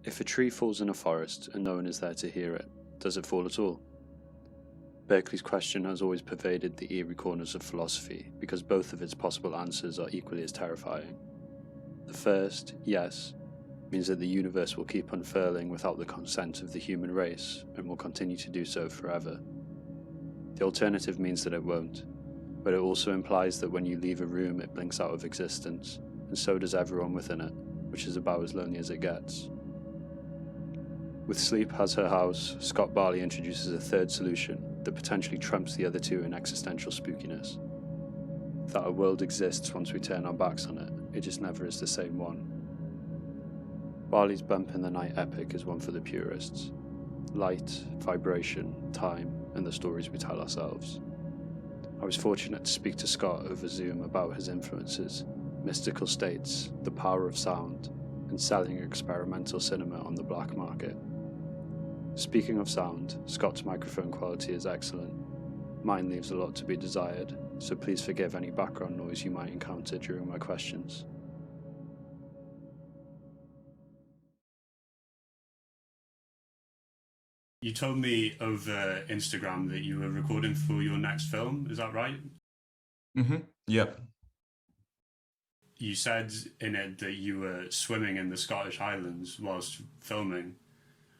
If a tree falls in a forest and no one is there to hear it, does it fall at all? Berkeley's question has always pervaded the eerie corners of philosophy because both of its possible answers are equally as terrifying. The first, yes, means that the universe will keep unfurling without the consent of the human race and will continue to do so forever. The alternative means that it won't, but it also implies that when you leave a room it blinks out of existence, and so does everyone within it, which is about as lonely as it gets. With Sleep Has Her House, Scott Barley introduces a third solution that potentially trumps the other two in existential spookiness. That a world exists once we turn our backs on it, it just never is the same one. Barley's Bump in the Night epic is one for the purists. Light, vibration, time, and the stories we tell ourselves. I was fortunate to speak to Scott over Zoom about his influences, mystical states, the power of sound, and selling experimental cinema on the black market. Speaking of sound, Scott's microphone quality is excellent. Mine leaves a lot to be desired, so please forgive any background noise you might encounter during my questions. You told me over Instagram that you were recording for your next film, is that right? Yep. You said in it that you were swimming in the Scottish Highlands whilst filming.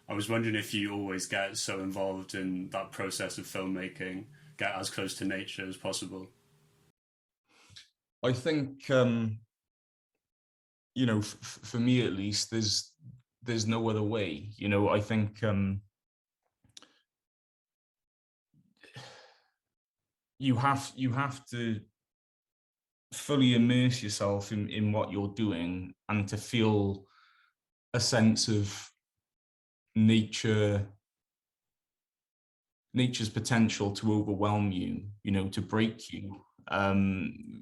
I was wondering if you always get so involved in that process of filmmaking, get as close to nature as possible. I think, for me at least, there's no other way. I think you have to fully immerse yourself in what you're doing and to feel a sense of nature's potential to overwhelm you, to break you,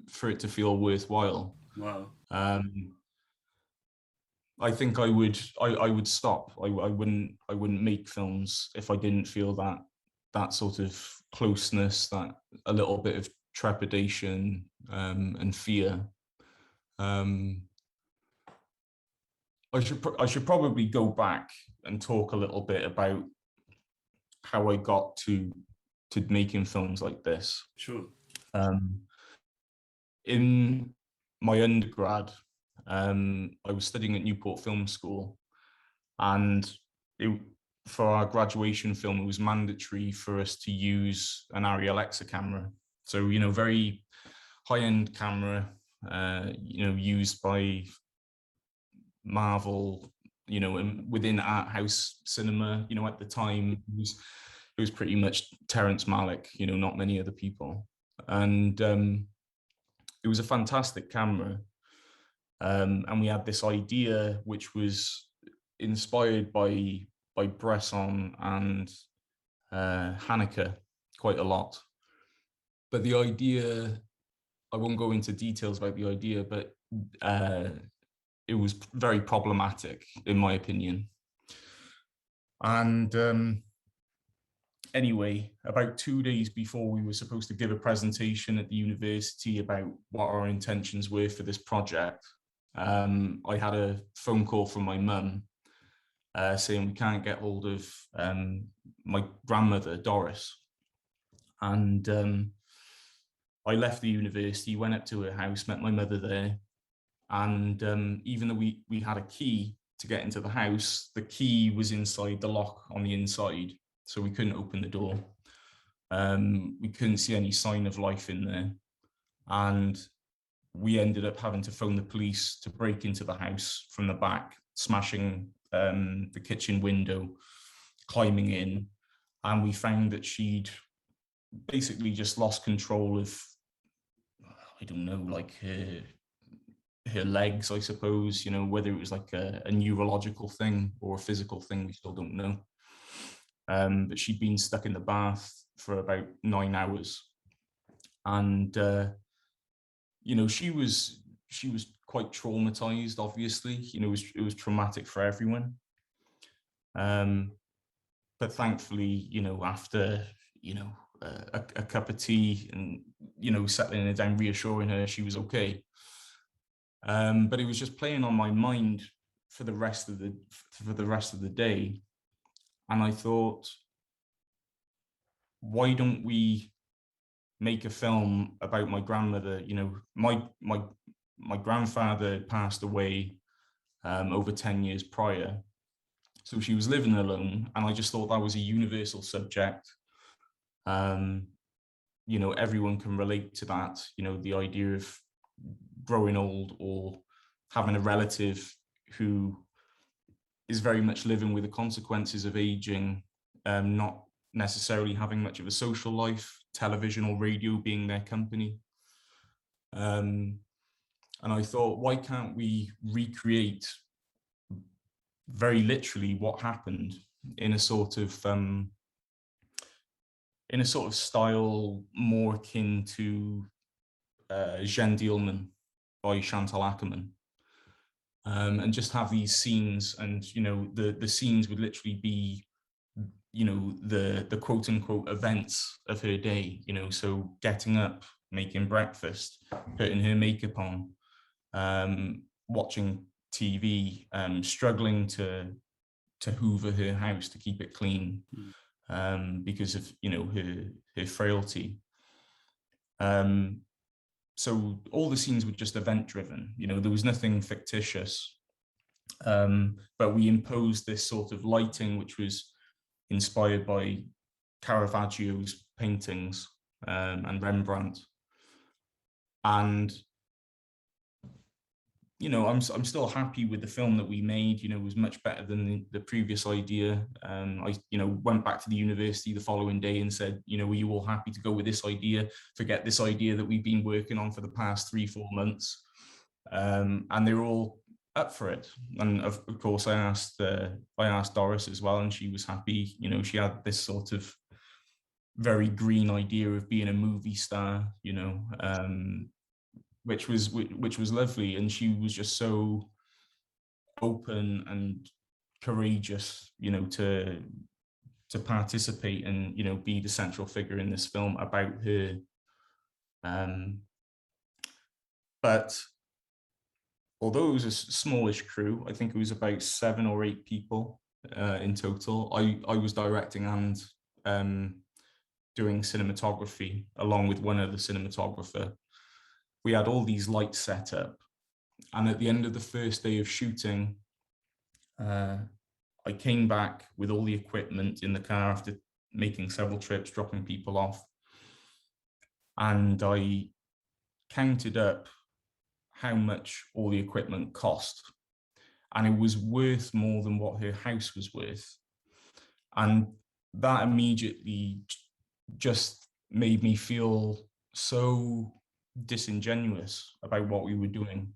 for it to feel worthwhile. Wow. I think I would stop. I wouldn't make films if I didn't feel that sort of closeness, that a little bit of trepidation and fear. I should probably go back and talk a little bit about how I got to making films like this. Sure. In my undergrad, I was studying at Newport Film School, and for our graduation film, it was mandatory for us to use an Arri Alexa camera. So, very high-end camera, used by Marvel, and within art house cinema, at the time, it was pretty much Terrence Malick, not many other people. And it was a fantastic camera. And we had this idea, which was inspired by Bresson and Haneke quite a lot. But the idea, I won't go into details about the idea, but it was very problematic, in my opinion. And anyway, about 2 days before we were supposed to give a presentation at the university about what our intentions were for this project, I had a phone call from my mum saying we can't get hold of my grandmother, Doris. And I left the university, went up to her house, met my mother there. And even though we had a key to get into the house, the key was inside the lock on the inside, so we couldn't open the door. We couldn't see any sign of life in there. And we ended up having to phone the police to break into the house from the back, smashing the kitchen window, climbing in. And we found that she'd basically just lost control of, I don't know, like her legs, I suppose, whether it was like a neurological thing or a physical thing, we still don't know. But she'd been stuck in the bath for about 9 hours. And, she was quite traumatized, obviously. It was traumatic for everyone. But thankfully, after, a cup of tea and, settling her down, reassuring her she was okay. But it was just playing on my mind for the rest of the day. And I thought, why don't we make a film about my grandmother? You know, my grandfather passed away over 10 years prior. So she was living alone, and I just thought that was a universal subject. You know, everyone can relate to that. You know, the idea of growing old or having a relative who is very much living with the consequences of aging, not necessarily having much of a social life, television or radio being their company. And I thought, why can't we recreate very literally what happened in a sort of style more akin to Jeanne Dielman by Chantal Akerman, and just have these scenes, and you know, the scenes would literally be, you know, the quote unquote events of her day. You know, so getting up, making breakfast, putting her makeup on, watching TV, struggling to hoover her house to keep it clean, because of, you know, her frailty. So all the scenes were just event driven. You know, there was nothing fictitious, but we imposed this sort of lighting, which was inspired by Caravaggio's paintings, and Rembrandt. And you know, I'm still happy with the film that we made. You know, it was much better than the previous idea. I, you know, went back to the university the following day and said, you know, were you all happy to go with this idea? Forget this idea that we've been working on for the past 3-4 months. And they were all up for it. And of course, I asked Doris as well, and she was happy. You know, she had this sort of very green idea of being a movie star, you know, which was lovely. And she was just so open and courageous, you know, to participate and, you know, be the central figure in this film about her. But although it was a smallish crew, I think it was about 7 or 8 people in total. I was directing and doing cinematography along with one other cinematographer. We had all these lights set up, and at the end of the first day of shooting, I came back with all the equipment in the car after making several trips, dropping people off, and I counted up how much all the equipment cost, and it was worth more than what her house was worth. And that immediately just made me feel so disingenuous about what we were doing,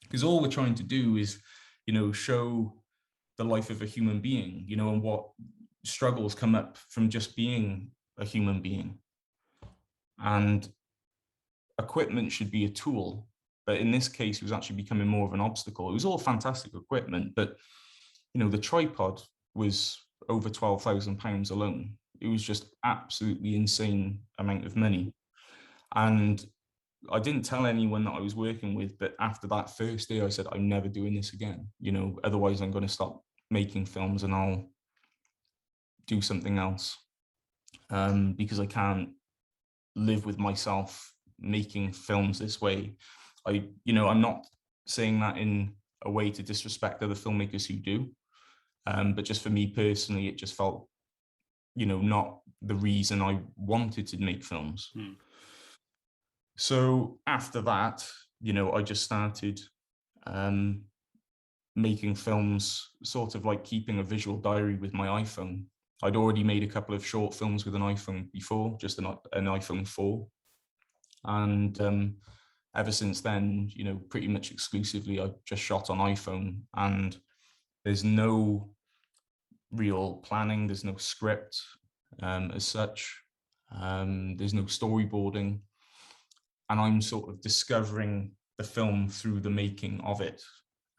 because all we're trying to do is, you know, show the life of a human being, you know, and what struggles come up from just being a human being. And equipment should be a tool, but in this case it was actually becoming more of an obstacle. It was all fantastic equipment, but you know, the tripod was over £12,000 alone. It was just absolutely insane amount of money. And I didn't tell anyone that I was working with, but after that first day, I said, I'm never doing this again. You know, otherwise I'm going to stop making films and I'll do something else, because I can't live with myself making films this way. You know, I'm not saying that in a way to disrespect other filmmakers who do, but just for me personally, it just felt, you know, not the reason I wanted to make films. So after that, you know, I just started making films, sort of like keeping a visual diary with my iPhone. I'd already made a couple of short films with an iPhone before, just an iPhone 4. And ever since then, you know, pretty much exclusively, I just shot on iPhone, and there's no real planning, there's no script as such, there's no storyboarding. And I'm sort of discovering the film through the making of it.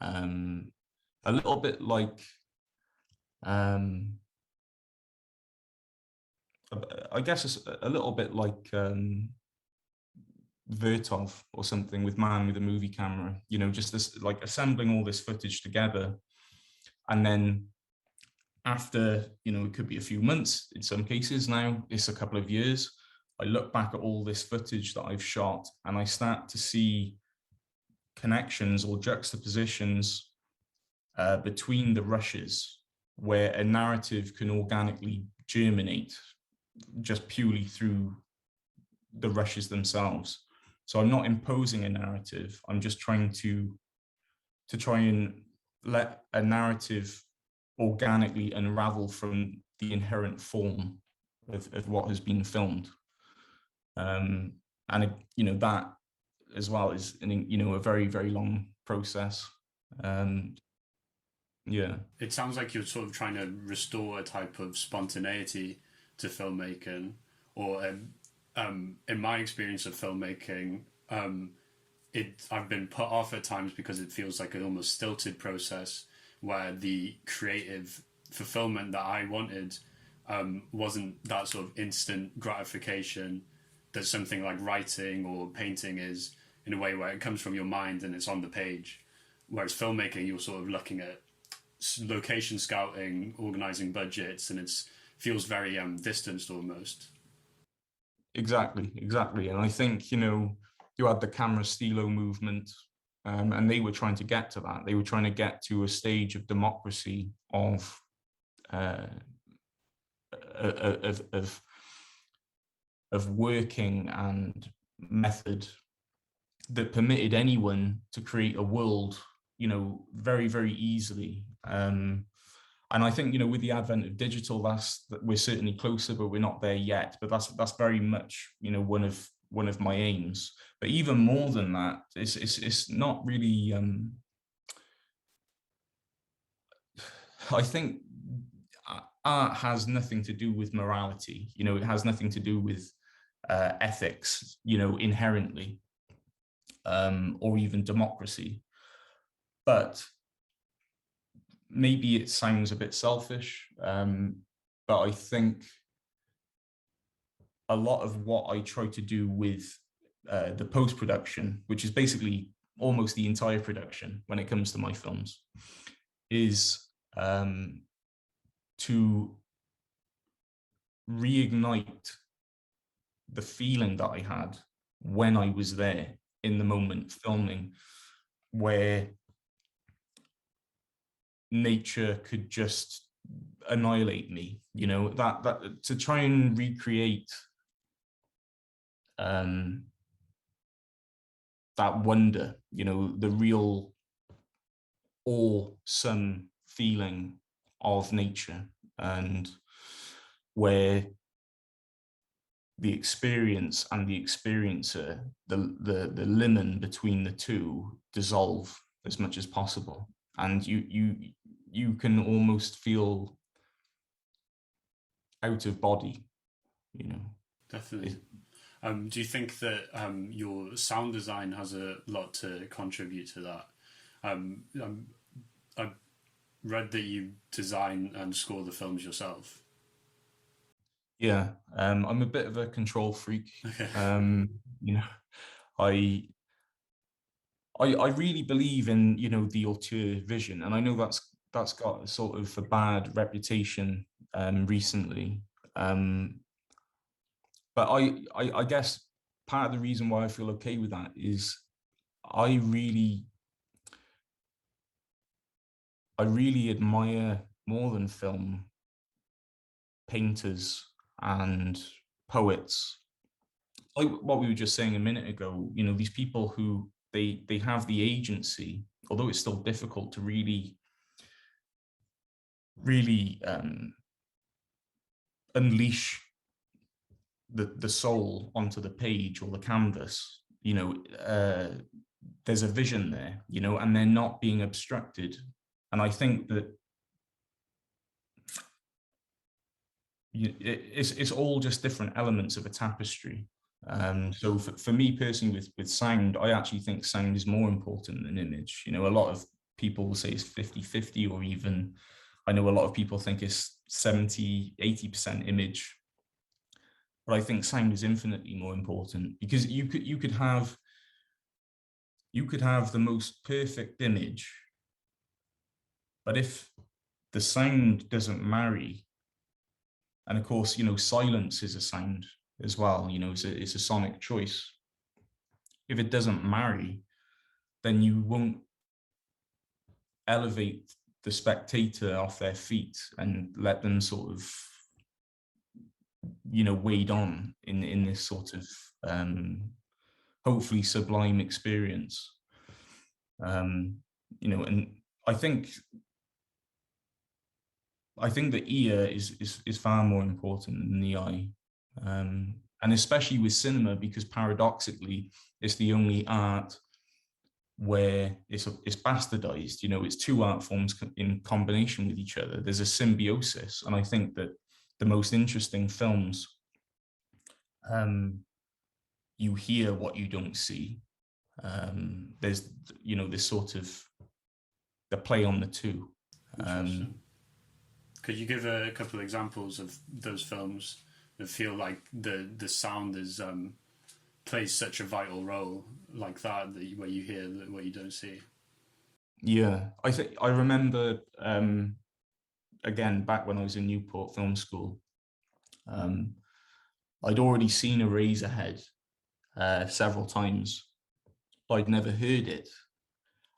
A little bit like, I guess it's a little bit like Vertov or something with Man with a movie camera, just this, like, assembling all this footage together. And then after, it could be a few months, in some cases now, it's a couple of years, I look back at all this footage that I've shot and I start to see connections or juxtapositions between the rushes where a narrative can organically germinate just purely through the rushes themselves. So I'm not imposing a narrative. I'm just trying to try and let a narrative organically unravel from the inherent form of what has been filmed. And that as well is a very, very long process. Yeah. It sounds like you're sort of trying to restore a type of spontaneity to filmmaking, or in my experience of filmmaking, I've been put off at times because it feels like an almost stilted process where the creative fulfillment that I wanted wasn't that sort of instant gratification that something like writing or painting is, in a way where it comes from your mind and it's on the page. Whereas filmmaking, you're sort of looking at location scouting, organizing budgets, and it feels very distanced almost. Exactly. And I think, you had the camera stilo movement, and they were trying to get to that. They were trying to get to a stage of democracy of working and method that permitted anyone to create a world, very, very easily. And I think, with the advent of digital, we're certainly closer, but we're not there yet. But that's very much, one of my aims. But even more than that, it's not really. I think art has nothing to do with morality. It has nothing to do with ethics. Inherently, or even democracy. But maybe it sounds a bit selfish, but I think a lot of what I try to do with the post-production, which is basically almost the entire production when it comes to my films, is to reignite the feeling that I had when I was there in the moment filming, where nature could just annihilate me, that to try and recreate that wonder, the real awesome feeling of nature, and where the experience and the experiencer, the limen between the two, dissolve as much as possible, and you can almost feel out of body, Definitely. Do you think that your sound design has a lot to contribute to that? I read that you design and score the films yourself. Yeah, I'm a bit of a control freak. I really believe in, the auteur vision, and I know that's got a sort of a bad reputation recently. But I guess part of the reason why I feel okay with that is I really admire, more than film, painters and poets. Like what we were just saying a minute ago, these people who they have the agency, although it's still difficult to really unleash the soul onto the page or the canvas. There's a vision there, and they're not being obstructed. And I think that it's all just different elements of a tapestry. So for me personally, with sound, I actually think sound is more important than image. A lot of people will say it's 50-50, or even I know a lot of people think it's 70-80% image. but I think sound is infinitely more important, because you could have the most perfect image, but if the sound doesn't marry, and of course, silence is a sound as well, it's a sonic choice. If it doesn't marry, then you won't elevate the spectator off their feet and let them sort of, wade on in this sort of hopefully sublime experience. And I think the ear is far more important than the eye, and especially with cinema, because paradoxically, it's the only art where it's bastardized. It's two art forms in combination with each other. There's a symbiosis, and I think that the most interesting films, you hear what you don't see. There's this sort of the play on the two. Interesting. Could you give a couple of examples of those films that feel like the sound is plays such a vital role like that where you hear what you don't see? Yeah, I think I remember again back when I was in Newport Film School. I'd already seen Eraserhead several times, but I'd never heard it,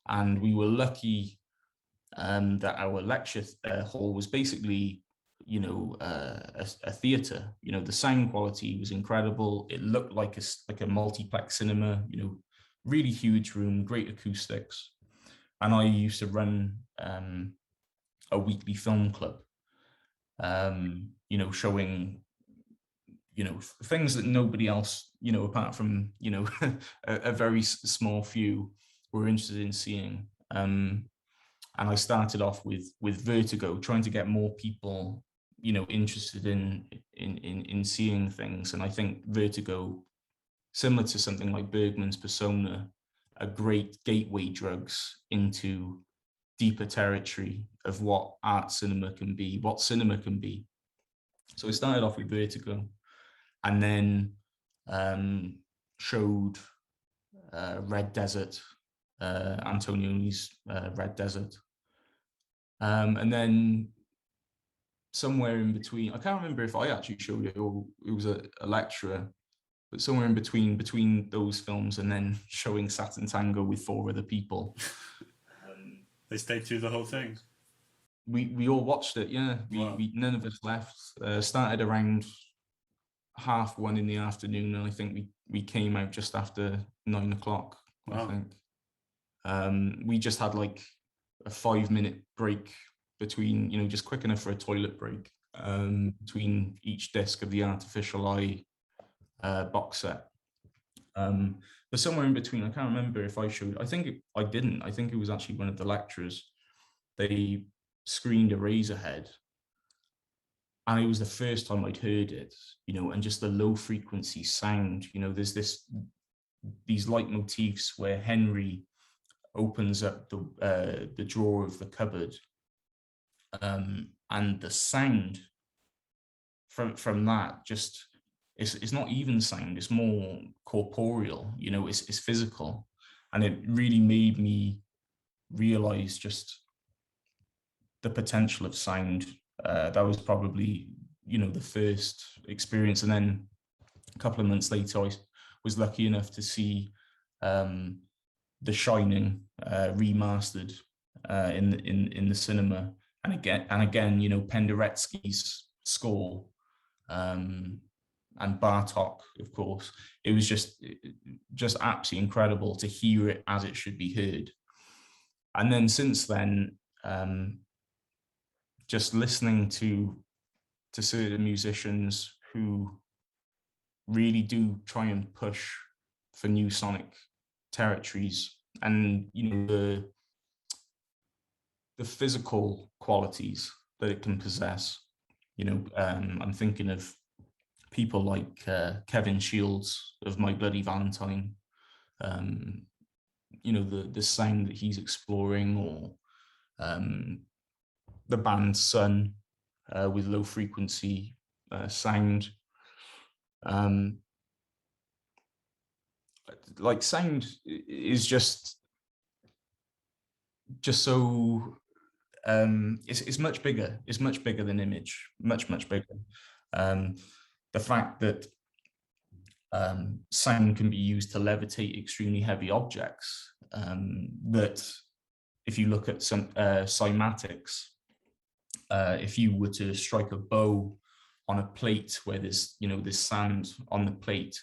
and we were lucky that our lecture hall was basically, a theatre. The sound quality was incredible. It looked like a multiplex cinema. Really huge room, great acoustics, and I used to run a weekly film club. Showing things that nobody else, apart from a very small few, were interested in seeing. And I started off with Vertigo, trying to get more people, interested in seeing things. And I think Vertigo, similar to something like Bergman's Persona, are great gateway drugs into deeper territory of what art cinema can be, what cinema can be. So I started off with Vertigo, and then showed Red Desert, Antonioni's Red Desert. And then somewhere in between, I can't remember if I actually showed it or it was a lecturer, but somewhere in between those films and then showing Saturn Tango with 4 other people. They stayed through the whole thing? We all watched it, yeah. Wow. We none of us left. Started around 1:30 in the afternoon, and I think we came out just after 9 o'clock. Wow. I think we just had like a 5-minute break between, just quick enough for a toilet break, between each disc of the Artificial Eye box set. But somewhere in between, I can't remember if I showed. I think I didn't. I think it was actually one of the lecturers. They screened Eraserhead, and it was the first time I'd heard it, and just the low frequency sound. There's these leitmotifs where Henry opens up the drawer of the cupboard, and the sound from that just it's not even sound, it's more corporeal, it's physical, and it really made me realize just the potential of sound. That was probably the first experience, and then a couple of months later I was lucky enough to see The Shining remastered in the cinema, and again Penderecki's score, and Bartok, of course. It was just absolutely incredible to hear it as it should be heard. And then since then, just listening to certain musicians who really do try and push for new sonic territories, and the physical qualities that it can possess. I'm thinking of people like Kevin Shields of My Bloody Valentine. The sound that he's exploring, or the band Sun with low frequency sound. Like sound is just so it's much bigger. It's much bigger than image. Much bigger. The fact that sound can be used to levitate extremely heavy objects. That if you look at some cymatics, if you were to strike a bow on a plate where there's there's sand on the plate,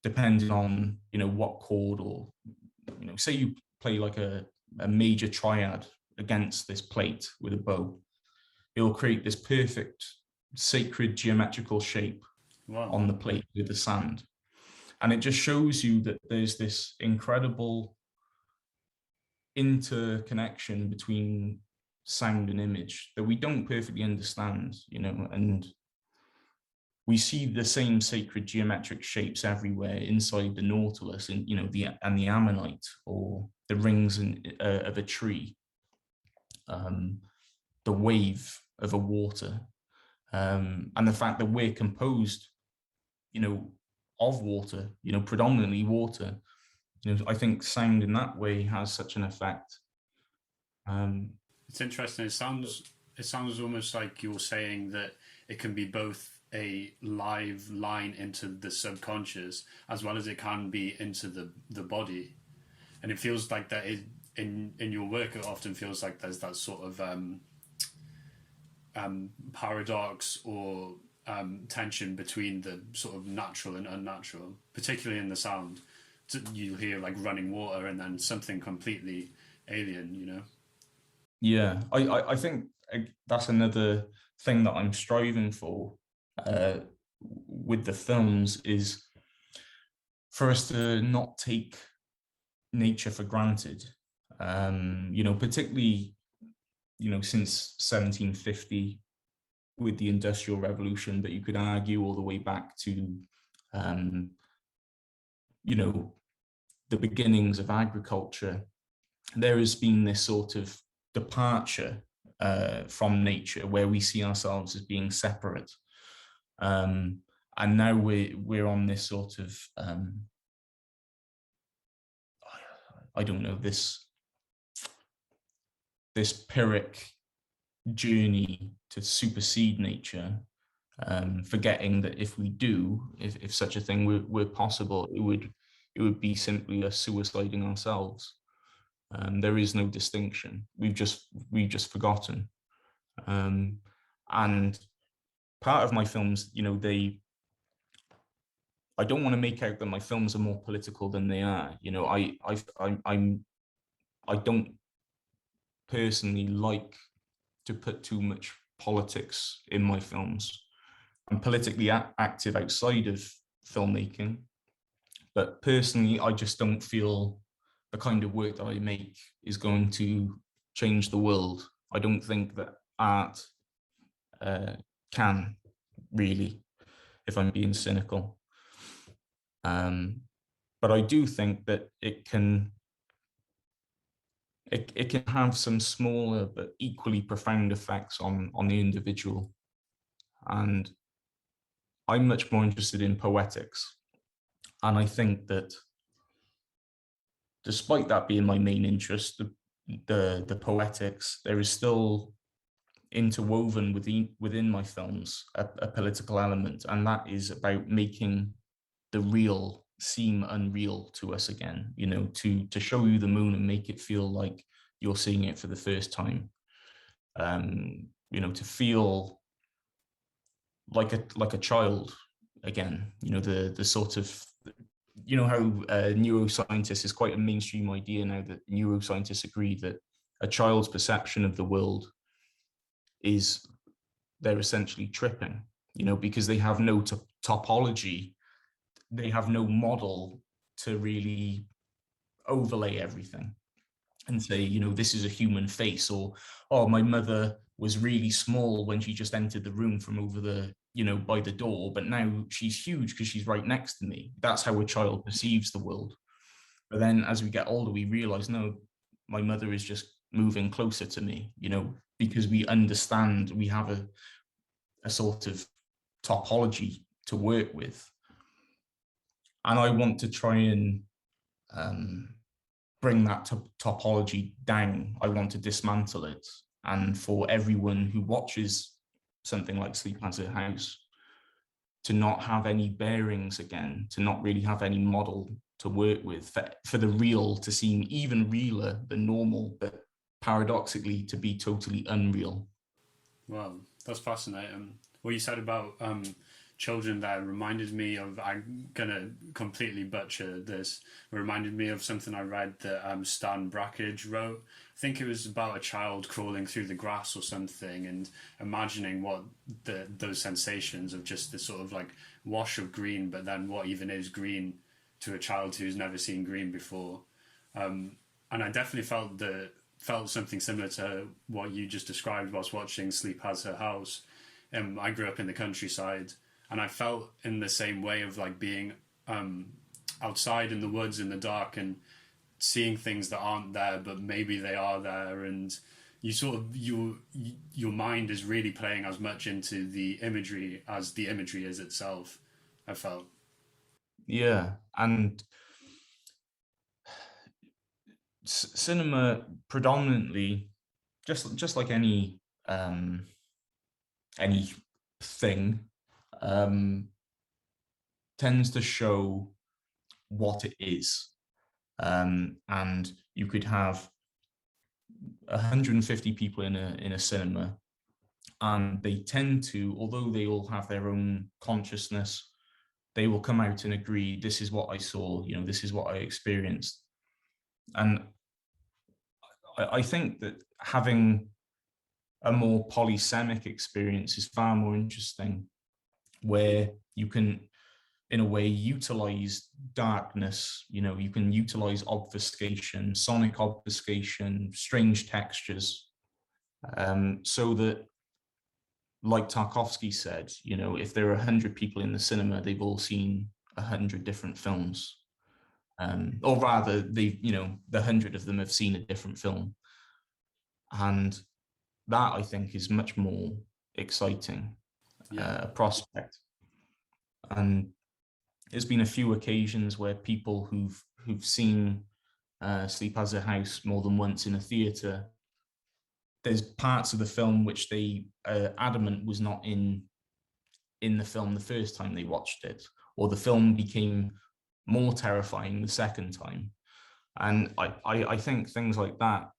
depending on what chord, or say you play like a major triad against this plate with a bow, it will create this perfect sacred geometrical shape on the plate with the sand. And it just shows you that there's this incredible interconnection between sound and image that we don't perfectly understand, and we see the same sacred geometric shapes everywhere inside the Nautilus, and the ammonite, or the rings of a tree, the wave of a water, and the fact that we're composed, of water, predominantly water. I think sound in that way has such an effect. It's interesting. It sounds almost like you're saying that it can be both a live line into the subconscious as well as it can be into the body, and it feels like that in your work. It often feels like there's that sort of paradox or tension between the sort of natural and unnatural, particularly in the sound. You'll hear like running water and then something completely alien, Yeah, I think that's another thing that I'm striving for with the films, is for us to not take nature for granted. Particularly, since 1750 with the Industrial Revolution, but you could argue all the way back to, the beginnings of agriculture. There has been this sort of departure from nature, where we see ourselves as being separate, and now we're on this sort of I don't know, this Pyrrhic journey to supersede nature, forgetting that if we do, if such a thing were possible, it would be simply us suiciding ourselves. There is no distinction. We've just forgotten. And part of my films, I don't want to make out that my films are more political than they are. I don't personally like to put too much politics in my films. I'm politically active outside of filmmaking, but personally, I just don't feel the kind of work that I make is going to change the world. I don't think that art can really, if I'm being cynical. But I do think that it can have some smaller but equally profound effects on the individual. And I'm much more interested in poetics. And I think that despite that being my main interest, the poetics, there is still interwoven within my films a political element, and that is about making the real seem unreal to us again, to show you the moon and make it feel like you're seeing it for the first time, to feel like a child again, the sort of, how neuroscientists is quite a mainstream idea now, that neuroscientists agree that a child's perception of the world is they're essentially tripping, because they have no topology, they have no model to really overlay everything and say, this is a human face, or, oh, my mother was really small when she just entered the room from over the, by the door, but now she's huge because she's right next to me. That's how a child perceives the world. But then as we get older, we realize, no, my mother is just moving closer to me, because we understand we have a sort of topology to work with. And I want to try and bring that topology down. I want to dismantle it. And for everyone who watches something like Sleep Has a House to not have any bearings again, to not really have any model to work with, for the real to seem even realer than normal, but paradoxically to be totally unreal. Wow, that's fascinating. What you said about children there reminded me of, I'm gonna completely butcher this, it reminded me of something I read that Stan Brakhage wrote. I think it was about a child crawling through the grass or something and imagining what those sensations of just this sort of like wash of green, but then what even is green to a child who's never seen green before. And I definitely felt something similar to what you just described whilst watching Sleep Has Her House. I grew up in the countryside, and I felt in the same way of like being outside in the woods in the dark and seeing things that aren't there, but maybe they are there, and you sort of your mind is really playing as much into the imagery as the imagery is itself. I felt. Yeah, and cinema predominantly, just like any thing, tends to show what it is. And you could have 150 people in a cinema, and they tend to, although they all have their own consciousness, they will come out and agree, this is what I saw, this is what I experienced. And I think that having a more polysemic experience is far more interesting, where you can, in a way, utilize darkness. You can utilize obfuscation, sonic obfuscation, strange textures, so that, like Tarkovsky said, if there are 100 people in the cinema, they've all seen 100 different films. Or rather, the 100 of them have seen a different film. And that, I think, is much more exciting prospect. And there's been a few occasions where people who've seen Sleep Has a House more than once in a theatre, there's parts of the film which they adamant was not in the film the first time they watched it, or the film became more terrifying the second time. And I think things like that,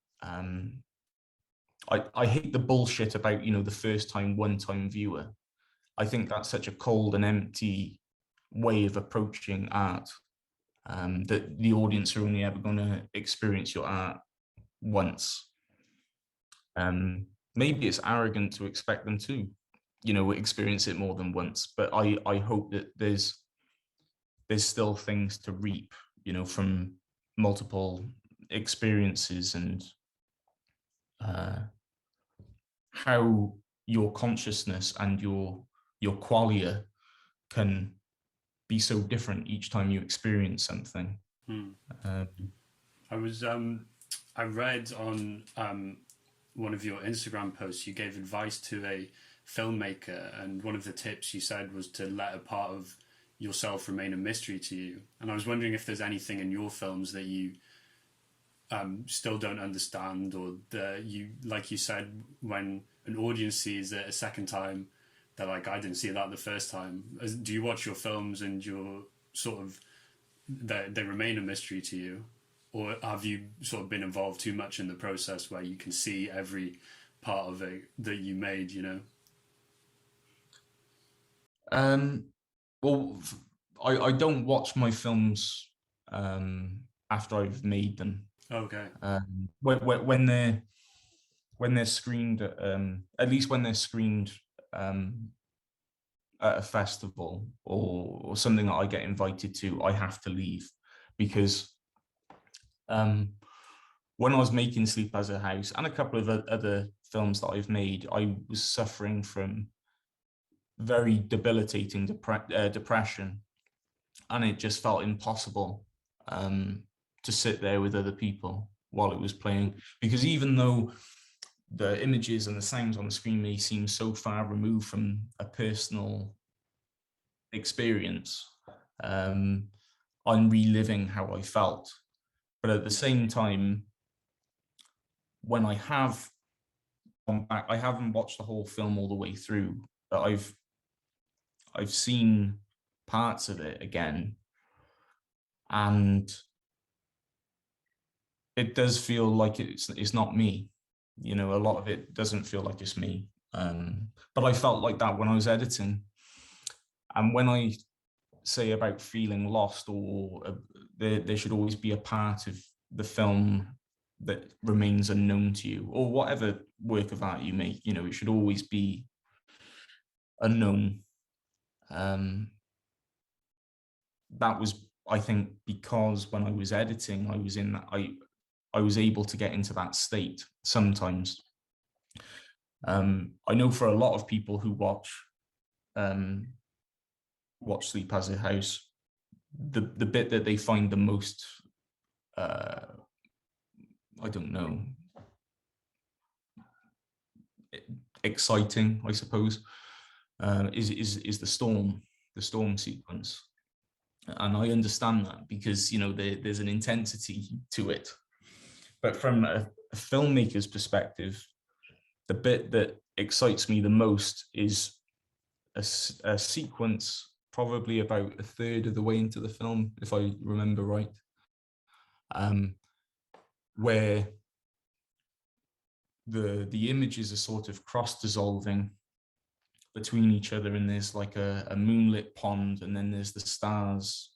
I hate the bullshit about, the first time, one time viewer. I think that's such a cold and empty way of approaching art, that the audience are only ever going to experience your art once. Maybe it's arrogant to expect them to, experience it more than once, but I hope that there's still things to reap, from multiple experiences, and how your consciousness and your qualia can be so different each time you experience something. I read on one of your Instagram posts, you gave advice to a filmmaker, and one of the tips you said was to let a part of yourself remain a mystery to you. And I was wondering if there's anything in your films that you still don't understand, or like you said, when an audience sees it a second time, they're like, I didn't see that the first time. Do you watch your films and you're sort of, they remain a mystery to you? Or have you sort of been involved too much in the process where you can see every part of it that you made, Well, I don't watch my films after I've made them. Okay. When they're screened, at least when they're screened at a festival or something that I get invited to, I have to leave, because when I was making Sleep As a House and a couple of other films that I've made, I was suffering from very debilitating depression, and it just felt impossible to sit there with other people while it was playing, because even though the images and the sounds on the screen may seem so far removed from a personal experience, I'm reliving how I felt. But at the same time, when I have gone back, I haven't watched the whole film all the way through, but I've seen parts of it again, and it does feel like it's not me. You know, a lot of it doesn't feel like it's me. But I felt like that when I was editing. And when I say about feeling lost, or there should always be a part of the film that remains unknown to you, or whatever work of art you make, you know, it should always be unknown. That was, I think, because when I was editing, I was in that, I was able to get into that state sometimes. I know for a lot of people who watch Sleep Has a House, the bit that they find the most, I don't know, exciting, I suppose, is the storm sequence. And I understand that, because, you know, there's an intensity to it. But from a filmmaker's perspective, the bit that excites me the most is a sequence probably about a third of the way into the film, if I remember right, where the images are sort of cross-dissolving between each other, and there's like a moonlit pond, and then there's the stars,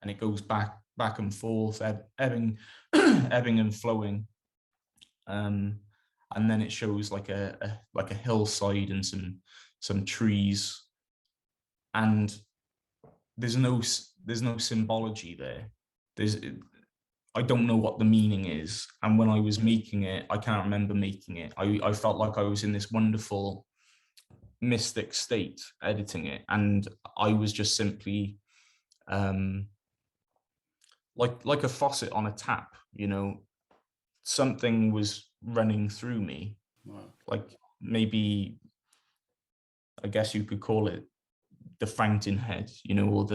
and it goes back and forth, ebbing and flowing, and then it shows like a hillside and some trees, and there's no symbology there. I don't know what the meaning is, and when I was making it, I can't remember making it. I felt like I was in this wonderful mystic state editing it, and I was just simply like a faucet on a tap, you know. Something was running through me. Wow. Like, maybe, I guess you could call it the fountainhead, you know, or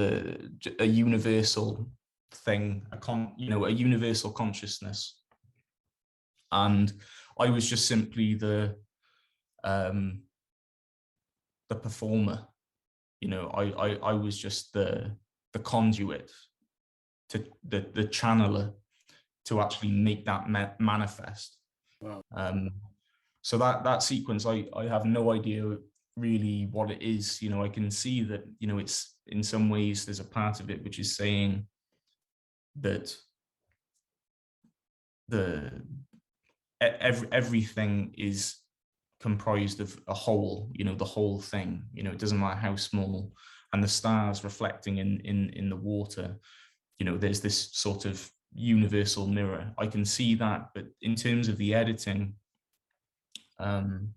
a universal thing, a universal consciousness. And I was just simply the performer, you know. I was just the conduit, to the channeler, to actually make that manifest. Wow. So that sequence, I have no idea really what it is. You know, I can see that, you know, it's, in some ways, there's a part of it which is saying that everything is comprised of a whole, you know, the whole thing, you know, it doesn't matter how small, and the stars reflecting in the water, you know, there's this sort of universal mirror. I can see that, but in terms of the editing and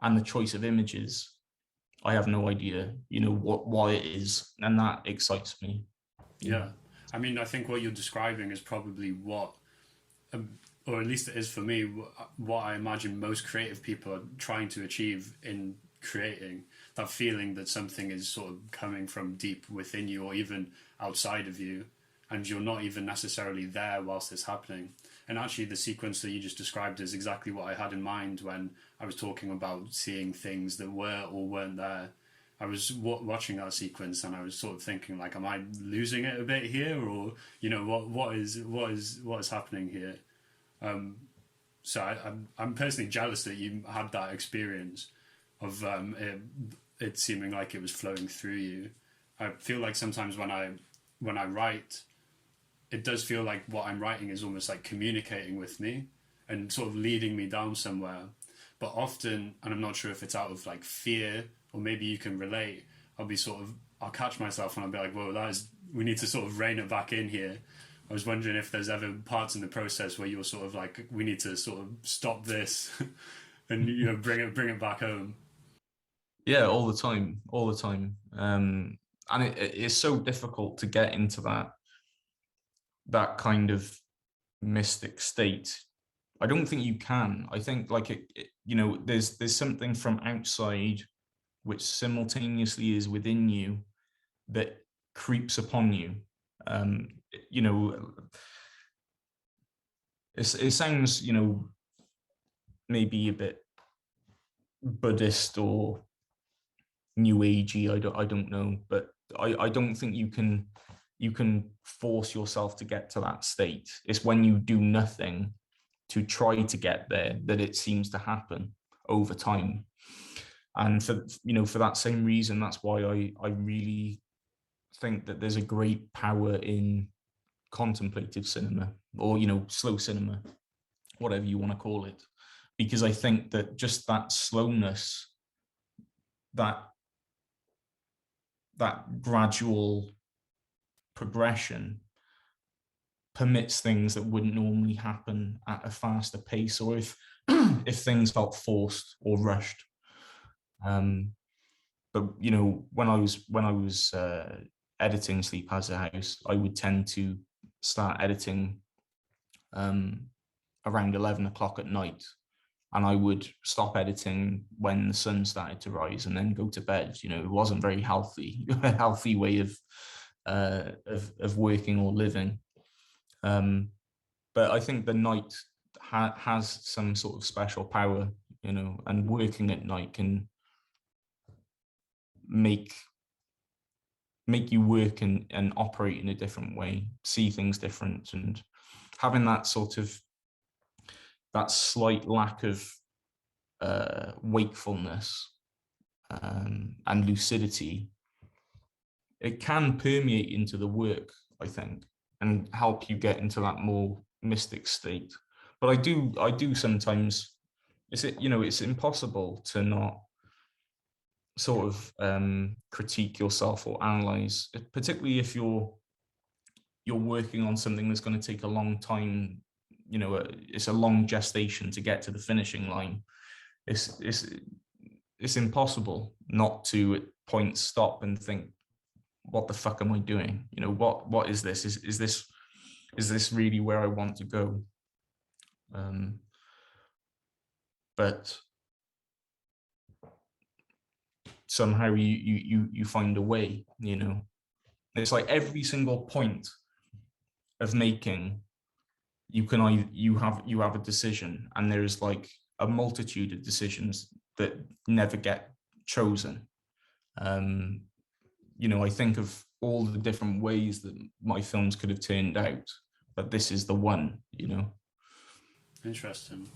the choice of images, I have no idea, you know, why it is, and that excites me. Yeah, I mean, I think what you're describing is probably what, or at least it is for me, what I imagine most creative people are trying to achieve in creating. That feeling that something is sort of coming from deep within you, or even outside of you, and you're not even necessarily there whilst it's happening. And actually, the sequence that you just described is exactly what I had in mind when I was talking about seeing things that were or weren't there. I was watching that sequence, and I was sort of thinking, like, am I losing it a bit here, or, you know, what is happening here? So I'm personally jealous that you had that experience of it seeming like it was flowing through you. I feel like sometimes when I write, it does feel like what I'm writing is almost like communicating with me and sort of leading me down somewhere. But often, and I'm not sure if it's out of like fear, or maybe you can relate, I'll catch myself and I'll be like, whoa, we need to sort of rein it back in here. I was wondering if there's ever parts in the process where you're sort of like, we need to sort of stop this and, you know, bring it back home. Yeah, all the time. And it's so difficult to get into that kind of mystic state. I don't think you can. I think, like, you know, there's something from outside which simultaneously is within you that creeps upon you. You know, it sounds, you know, maybe a bit Buddhist or New Agey. I don't know, but I don't think you can force yourself to get to that state. It's when you do nothing to try to get there that it seems to happen over time. And for that same reason, that's why I really think that there's a great power in contemplative cinema, or slow cinema, whatever you want to call it, because I think that just that slowness, that gradual progression permits things that wouldn't normally happen at a faster pace, or if if things felt forced or rushed. But when I was editing Sleep Has a House, I would tend to start editing around 11 o'clock at night, and I would stop editing when the sun started to rise and then go to bed. It wasn't very healthy, a healthy way of working or living. But I think the night has some sort of special power, and working at night can make you work and operate in a different way, see things different, and having that slight lack of wakefulness and lucidity, it can permeate into the work, I think, and help you get into that more mystic state. But I do sometimes, it's impossible to not sort of critique yourself or analyze, particularly if you're working on something that's going to take a long time. It's a long gestation to get to the finishing line. It's impossible not to at points stop and think, what the fuck am I doing? What is this? Is this really where I want to go? But somehow you find a way. It's like every single point of making, you have a decision, and there's like a multitude of decisions that never get chosen. I think of all the different ways that my films could have turned out, but this is the one. Interesting.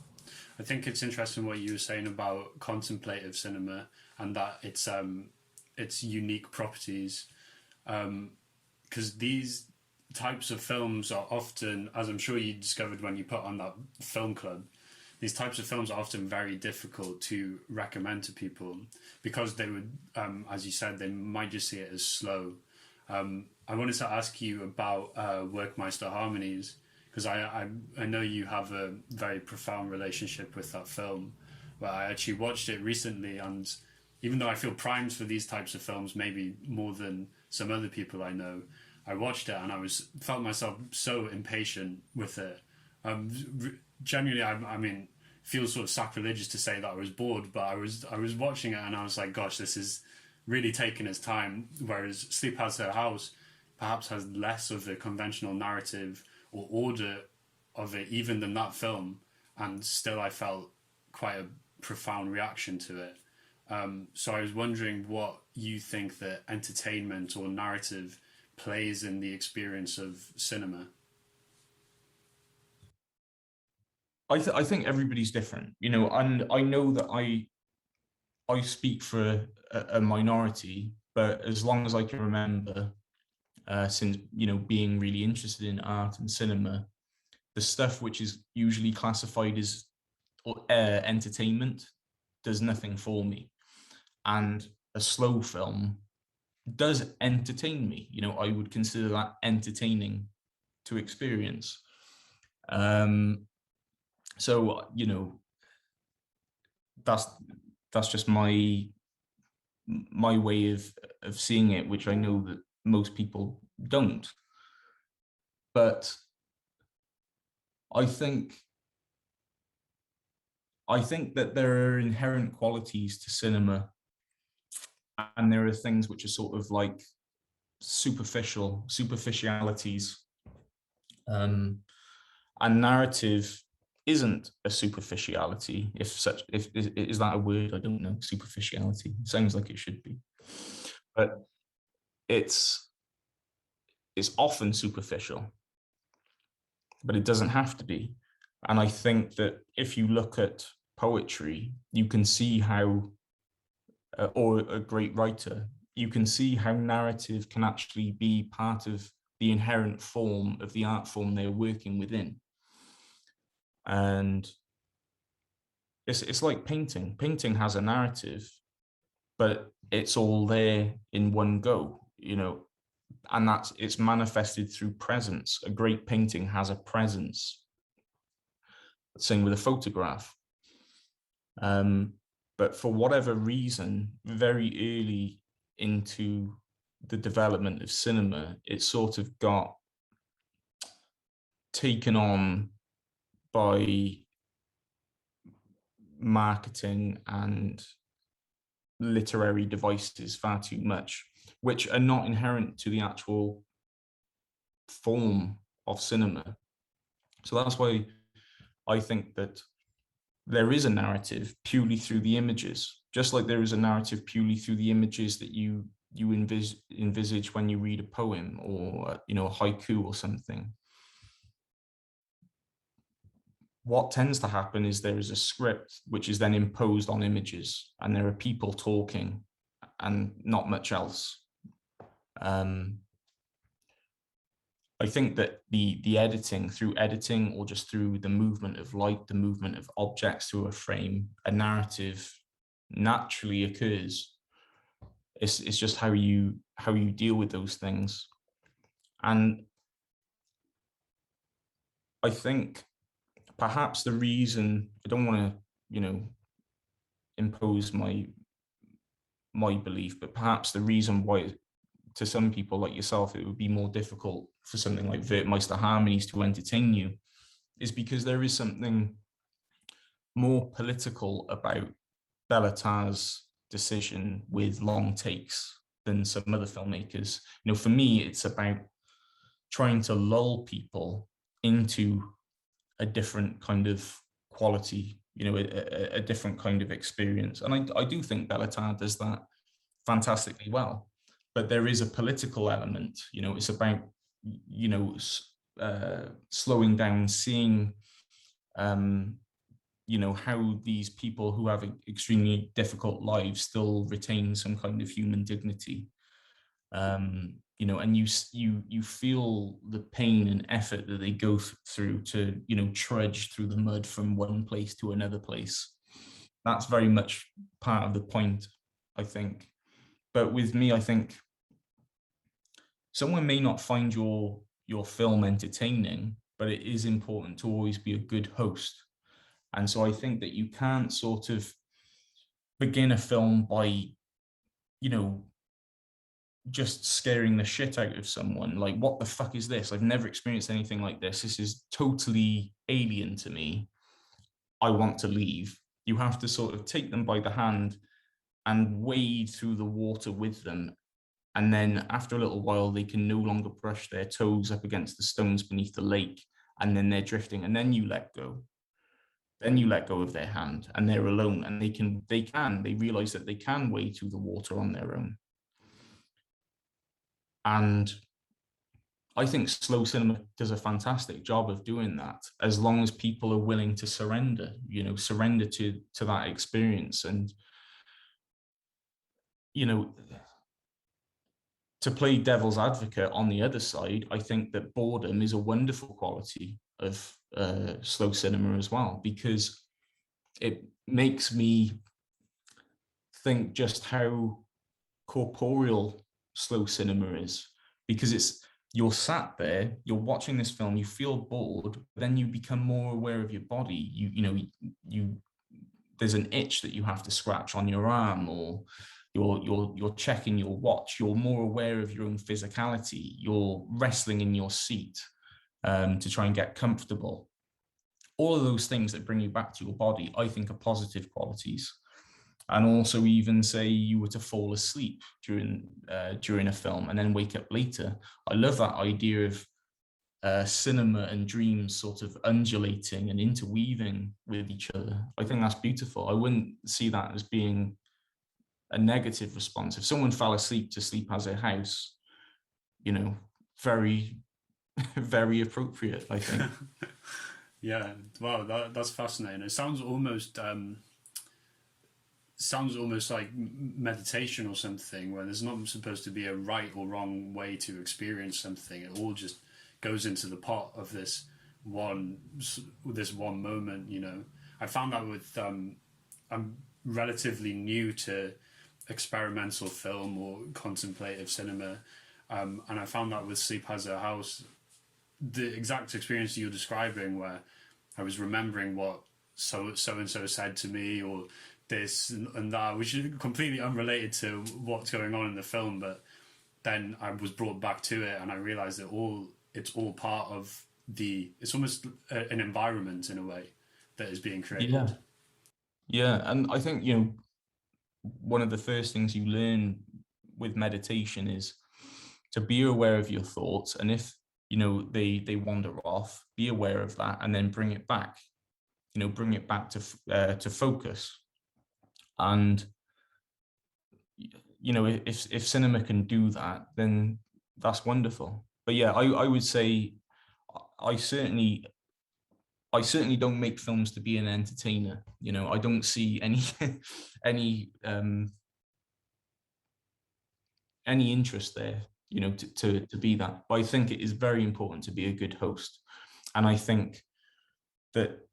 I think it's interesting what you were saying about contemplative cinema and that its unique properties, because these types of films are often, as I'm sure you discovered when you put on that film club, these types of films are often very difficult to recommend to people because they would, as you said, they might just see it as slow. I wanted to ask you about Werkmeister Harmonies, because I know you have a very profound relationship with that film. But I actually watched it recently, and even though I feel primed for these types of films, maybe more than some other people I know, I watched it and I felt myself so impatient with it. Genuinely, I mean, feels sort of sacrilegious to say that I was bored, but I was watching it and I was like, gosh, this is really taking its time. Whereas Sleep Has a House perhaps has less of a conventional narrative or order of it even than that film, and still I felt quite a profound reaction to it. So I was wondering what you think that entertainment or narrative plays in the experience of cinema. I think everybody's different, and I know that I speak for a minority, but as long as I can remember, since being really interested in art and cinema, the stuff which is usually classified as entertainment does nothing for me, and a slow film does entertain me. I would consider that entertaining to experience. So that's just my way of seeing it, which I know that most people don't. But I think that there are inherent qualities to cinema, and there are things which are sort of like superficialities. And narrative isn't a superficiality. If is that a word? I don't know. Superficiality. It sounds like it should be, but it's often superficial, but it doesn't have to be. And I think that if you look at poetry, you can see how, or a great writer, you can see how narrative can actually be part of the inherent form of the art form they're working within. And it's like painting. Painting has a narrative, but it's all there in one go, and it's manifested through presence. A great painting has a presence. Same with a photograph. But for whatever reason, very early into the development of cinema, it sort of got taken on by marketing and literary devices far too much, which are not inherent to the actual form of cinema. So that's why I think that there is a narrative purely through the images, just like there is a narrative purely through the images that you envisage when you read a poem or a haiku or something. What tends to happen is there is a script which is then imposed on images, and there are people talking and not much else. I think that the editing, through editing or just through the movement of light, the movement of objects through a frame, a narrative naturally occurs. It's just how you deal with those things. And I think perhaps the reason, I don't want to, impose my belief, but perhaps the reason why to some people like yourself it would be more difficult for something like Werckmeister Harmonies to entertain you is because there is something more political about Bellatar's decision with long takes than some other filmmakers. For me, it's about trying to lull people into a different kind of quality, a different kind of experience. And I do think Bellatar does that fantastically well. But there is a political element, it's about, slowing down, seeing, how these people who have extremely difficult lives still retain some kind of human dignity. And you feel the pain and effort that they go through to, trudge through the mud from one place to another place. That's very much part of the point, I think. But with me, I think someone may not find your film entertaining, but it is important to always be a good host. And so I think that you can't sort of begin a film by, just scaring the shit out of someone. Like, what the fuck is this? I've never experienced anything like this. This is totally alien to me. I want to leave. You have to sort of take them by the hand and wade through the water with them. And then after a little while, they can no longer brush their toes up against the stones beneath the lake. And then they're drifting. And then you let go. Then you let go of their hand and they're alone. And they realize that they can wade through the water on their own. And I think slow cinema does a fantastic job of doing that, as long as people are willing to surrender to that experience. And, to play devil's advocate on the other side, I think that boredom is a wonderful quality of slow cinema as well, because it makes me think just how corporeal slow cinema is, because you're sat there, you're watching this film, you feel bored, then you become more aware of your body. There's an itch that you have to scratch on your arm, or you're checking your watch. You're more aware of your own physicality. You're wrestling in your seat to try and get comfortable. All of those things that bring you back to your body, I think, are positive qualities. And also even say you were to fall asleep during a film and then wake up later. I love that idea of cinema and dreams sort of undulating and interweaving with each other. I think that's beautiful. I wouldn't see that as being a negative response. If someone fell asleep to Sleep Has a House, you know, very, very appropriate, I think. Yeah, wow, that's fascinating. It sounds almost like meditation or something, where there's not supposed to be a right or wrong way to experience something. It all just goes into the pot of this one moment. You know, I found that with I'm relatively new to experimental film or contemplative cinema, and I found that with Sleep Has a House, the exact experience you're describing, where I was remembering what so and so said to me, or this and that, which is completely unrelated to what's going on in the film, but then I was brought back to it, and I realized that it's all part of it's almost an environment in a way that is being created. Yeah, and I think, you know, one of the first things you learn with meditation is to be aware of your thoughts, and if, you know, they wander off, be aware of that, and then bring it back. You know, bring it back to focus. And you know, if cinema can do that, then that's wonderful. But yeah, I would say I certainly don't make films to be an entertainer. You know, I don't see any any interest there, you know, to be that. But I think it is very important to be a good host. And I think that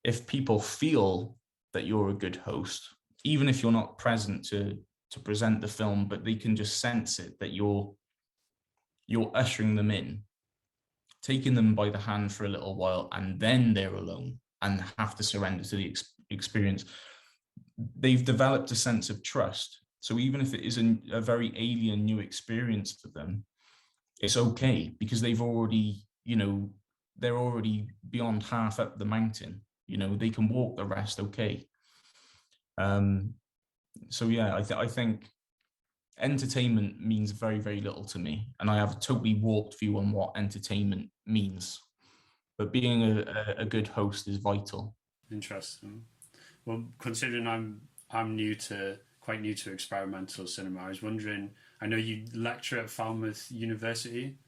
if people feel that you're a good host, even if you're not present to present the film, but they can just sense it, that you're ushering them in, taking them by the hand for a little while, and then they're alone and have to surrender to the experience. They've developed a sense of trust. So even if it is a very alien new experience to them, it's okay, because they've already, you know, they're already beyond half up the mountain. You know, they can walk the rest okay. So yeah, I think entertainment means very, very little to me, and I have a totally warped view on what entertainment means. But being a good host is vital. Interesting. Well, considering I'm quite new to experimental cinema, I was wondering. I know you lecture at Falmouth University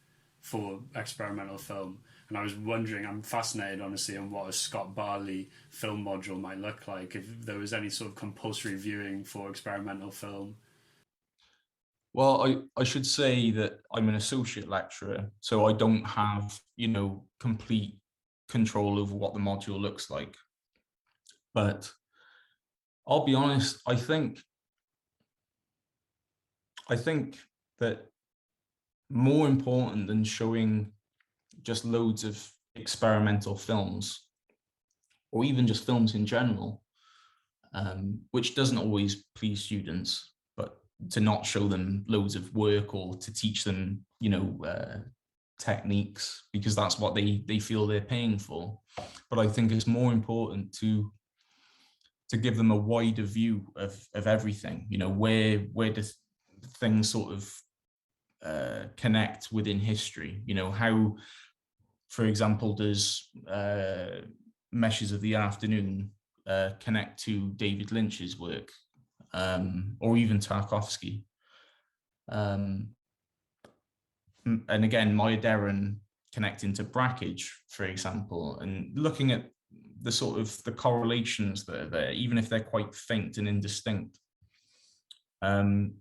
for experimental film, and I was wondering. I'm fascinated, honestly, on what a Scott Barley film module might look like. If there was any sort of compulsory viewing for experimental film. Well, I should say that I'm an associate lecturer, so I don't have, you know, complete control over what the module looks like. But I'll be honest, I think that more important than showing just loads of experimental films, or even just films in general, which doesn't always please students, but to not show them loads of work or to teach them, you know, techniques, because that's what they feel they're paying for. But I think it's more important to give them a wider view of everything. You know, where does things sort of connect within history? You know, how, for example, does Meshes of the Afternoon connect to David Lynch's work, or even Tarkovsky? And again, Maya Deren connecting to Brakhage, for example, and looking at the sort of the correlations that are there, even if they're quite faint and indistinct. And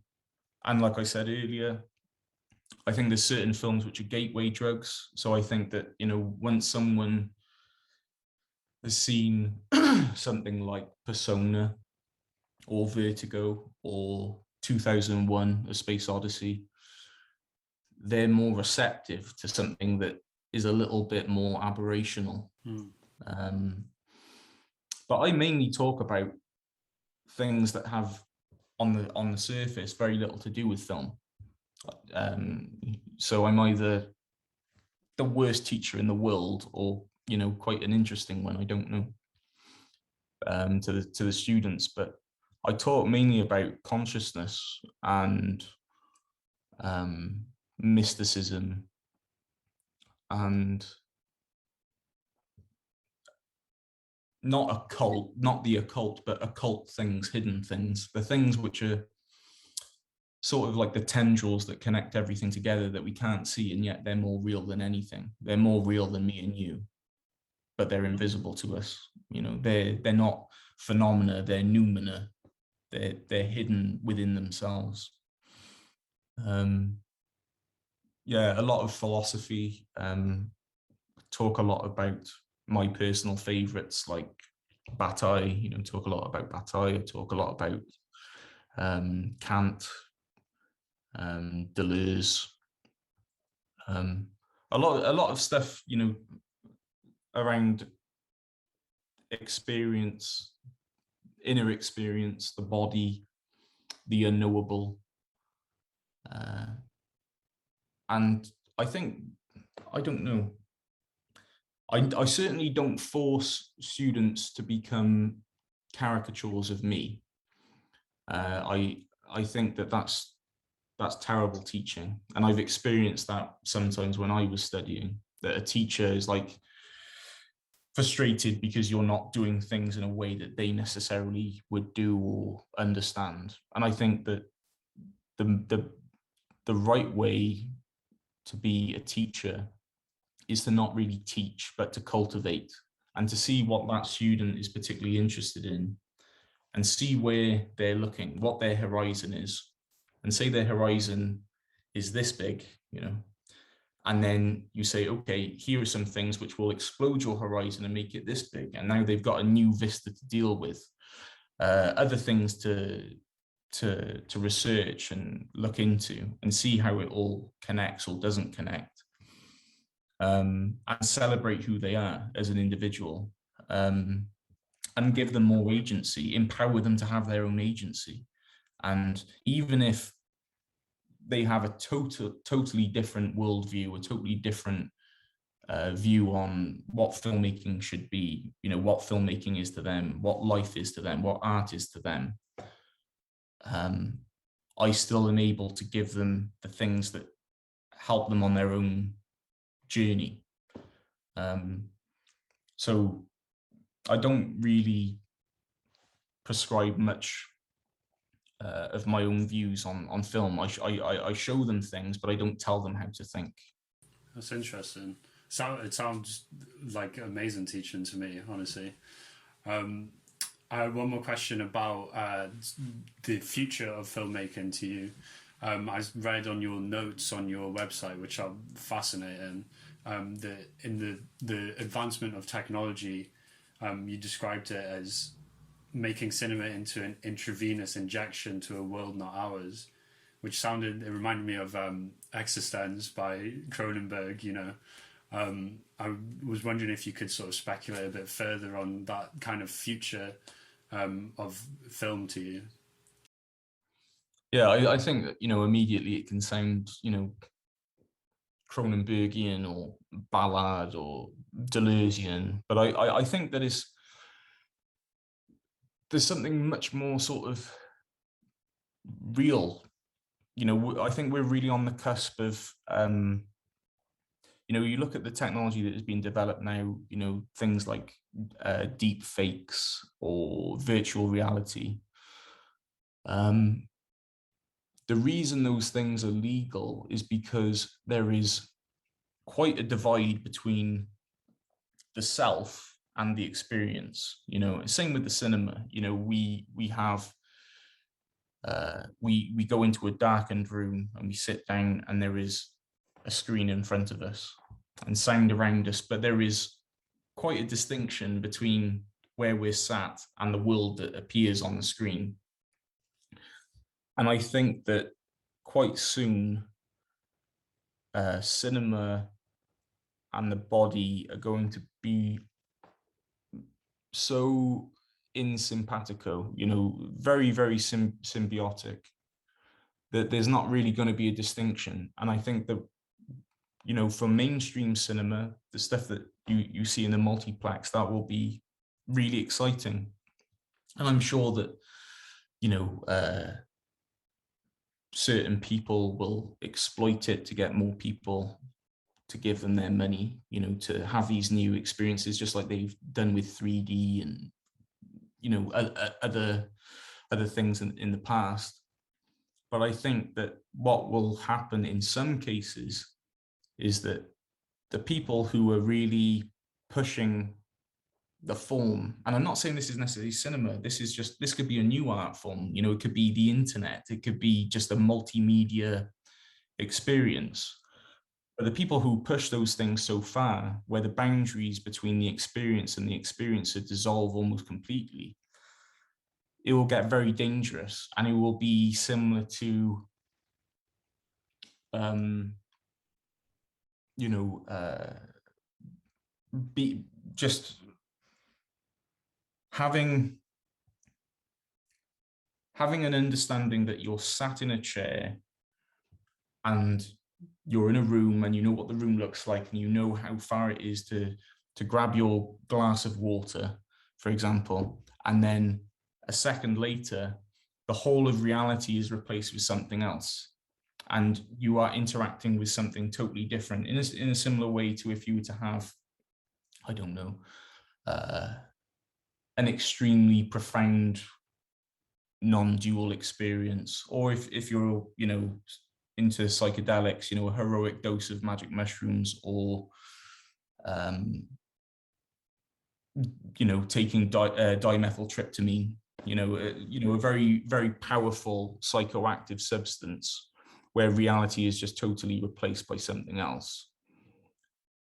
like I said earlier, I think there's certain films which are gateway drugs. So I think that, you know, once someone has seen something like Persona or Vertigo or 2001: A Space Odyssey, they're more receptive to something that is a little bit more aberrational. But I mainly talk about things that have on the surface very little to do with film. So I'm either the worst teacher in the world, or, you know, quite an interesting one. I don't know, to the students, but I taught mainly about consciousness and mysticism and not the occult, but occult things, hidden things, the things which are sort of like the tendrils that connect everything together that we can't see, and yet they're more real than anything. They're more real than me and you, but they're invisible to us. You know, they're not phenomena, they're noumena. They're hidden within themselves. Yeah, a lot of philosophy, talk a lot about my personal favorites like Bataille, you know, talk a lot about Bataille, talk a lot about Kant, Deleuze, a lot of stuff, you know, around experience, inner experience, the body, the unknowable. And I think, I don't know, I certainly don't force students to become caricatures of me. I think that's terrible teaching. And I've experienced that sometimes when I was studying, that a teacher is like frustrated because you're not doing things in a way that they necessarily would do or understand. And I think that the right way to be a teacher is to not really teach, but to cultivate and to see what that student is particularly interested in and see where they're looking, what their horizon is, and say their horizon is this big, you know, and then you say, okay, here are some things which will explode your horizon and make it this big. And now they've got a new vista to deal with, other things to research and look into and see how it all connects or doesn't connect, and celebrate who they are as an individual, and give them more agency, empower them to have their own agency. And even if they have a totally different worldview, a totally different view on what filmmaking should be, you know, what filmmaking is to them, what life is to them, what art is to them, I still am able to give them the things that help them on their own journey. So I don't really prescribe much of my own views on film. I show them things, but I don't tell them how to think. That's interesting. So it sounds like amazing teaching to me, honestly. I have one more question about the future of filmmaking to you. I read on your notes on your website, which are fascinating, that in the advancement of technology, you described it as making cinema into an intravenous injection to a world not ours, which it reminded me of Existence by Cronenberg, you know. I was wondering if you could sort of speculate a bit further on that kind of future of film to you. Yeah, I think that, you know, immediately it can sound, you know, Cronenbergian or Ballard or Deleuzian, but I think that there's something much more sort of real. You know, I think we're really on the cusp of, you know, you look at the technology that has been developed now, you know, things like deep fakes or virtual reality. The reason those things are legal is because there is quite a divide between the self and the experience. You know, same with the cinema. You know, we have we go into a darkened room and we sit down and there is a screen in front of us and sound around us, but there is quite a distinction between where we're sat and the world that appears on the screen. And I think that quite soon, cinema and the body are going to be so in simpatico, you know, very, very symbiotic, that there's not really going to be a distinction. And I think that, you know, for mainstream cinema, the stuff that you see in the multiplex, that will be really exciting. And I'm sure that, certain people will exploit it to get more people to give them their money, to have these new experiences, just like they've done with 3D and, other things in the past. But I think that what will happen in some cases is that the people who are really pushing the form, and I'm not saying this is necessarily cinema, this could be a new art form, it could be the internet, it could be just a multimedia experience. But the people who push those things so far, where the boundaries between the experience and the experiencer dissolve almost completely, it will get very dangerous, and it will be similar to be just having an understanding that you're sat in a chair and you're in a room, and you know what the room looks like, and you know how far it is to grab your glass of water, for example, and then a second later, the whole of reality is replaced with something else, and you are interacting with something totally different in a similar way to if you were to have, I don't know, an extremely profound non-dual experience, or if you're into psychedelics, a heroic dose of magic mushrooms, or taking dimethyltryptamine, a very, very powerful psychoactive substance where reality is just totally replaced by something else.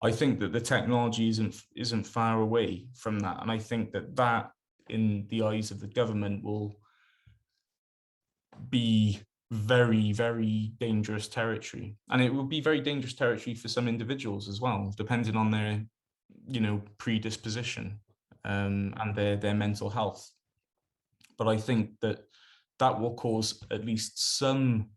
I think that the technology isn't far away from that, and I think that in the eyes of the government will be very, very dangerous territory, and it will be very dangerous territory for some individuals as well, depending on their predisposition and their mental health. But I think that will cause at least some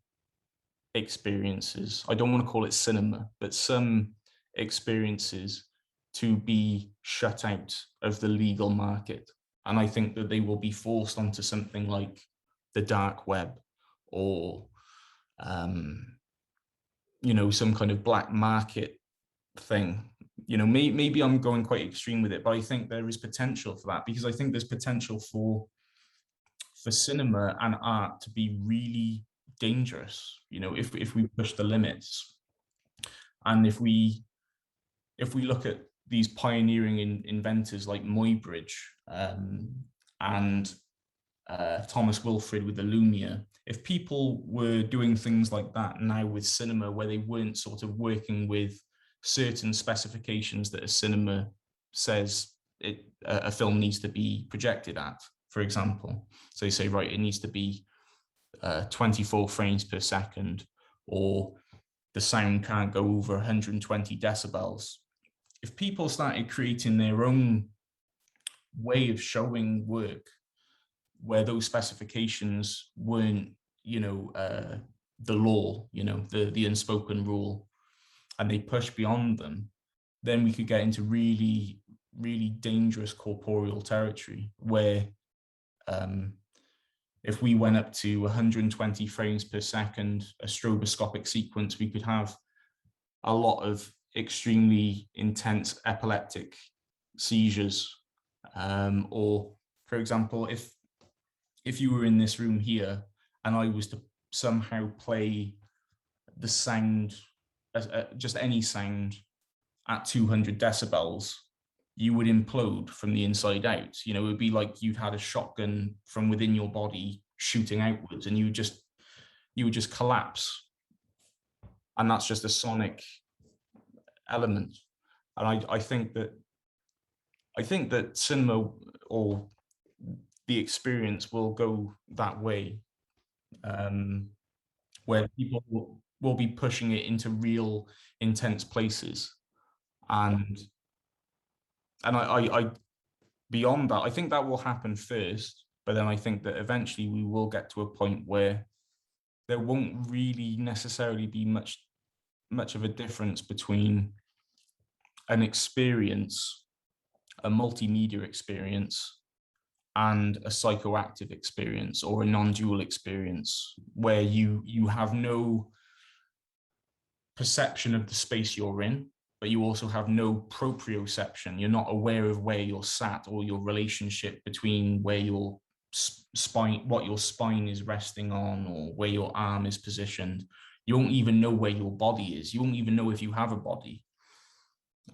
experiences, I don't want to call it cinema, but some experiences to be shut out of the legal market. And I think that they will be forced onto something like the dark web, or some kind of black market thing. Maybe I'm going quite extreme with it, but I think there is potential for that, because I think there's potential for cinema and art to be really dangerous, if we push the limits. And if we look at these pioneering inventors like Muybridge and Thomas Wilfrid with the Lumia, if people were doing things like that now with cinema, where they weren't sort of working with certain specifications that a cinema says a film needs to be projected at, for example. So you say, right, it needs to be 24 frames per second, or the sound can't go over 120 decibels. If people started creating their own way of showing work where those specifications weren't, the law, the unspoken rule, and they push beyond them, then we could get into really, really dangerous corporeal territory where if we went up to 120 frames per second, a stroboscopic sequence, we could have a lot of extremely intense epileptic seizures. Or, for example, if you were in this room here and I was to somehow play the sound, just any sound at 200 decibels, you would implode from the inside out. It would be like you'd had a shotgun from within your body shooting outwards, and you would just collapse. And that's just a sonic element. And I think that cinema, or the experience, will go that way, where people will be pushing it into real intense places. And I beyond that, I think that will happen first, but then I think that eventually we will get to a point where there won't really necessarily be much of a difference between an experience, a multimedia experience, and a psychoactive experience or a non-dual experience where you have no perception of the space you're in, but you also have no proprioception. You're not aware of where you're sat or your relationship between where your spine, what your spine is resting on, or where your arm is positioned. You won't even know where your body is. You won't even know if you have a body.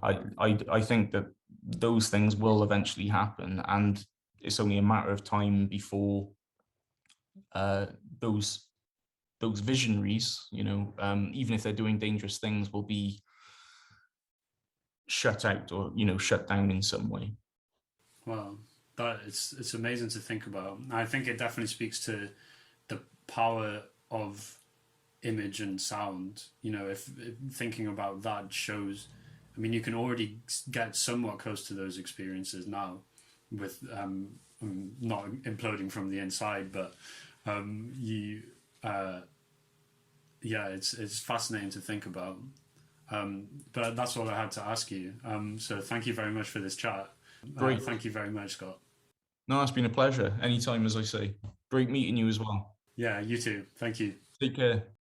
I think that those things will eventually happen, and it's only a matter of time before those visionaries, even if they're doing dangerous things, will be shut out or shut down in some way. Well, that it's amazing to think about. I think it definitely speaks to the power of image and sound. If thinking about that shows, I mean, you can already get somewhat close to those experiences now with not imploding from the inside, but it's fascinating to think about. But that's all I had to ask you. So thank you very much for this chat. Great. Thank you very much, Scott. No, it's been a pleasure. Anytime, as I say. Great meeting you as well. Yeah, you too. Thank you. Take care.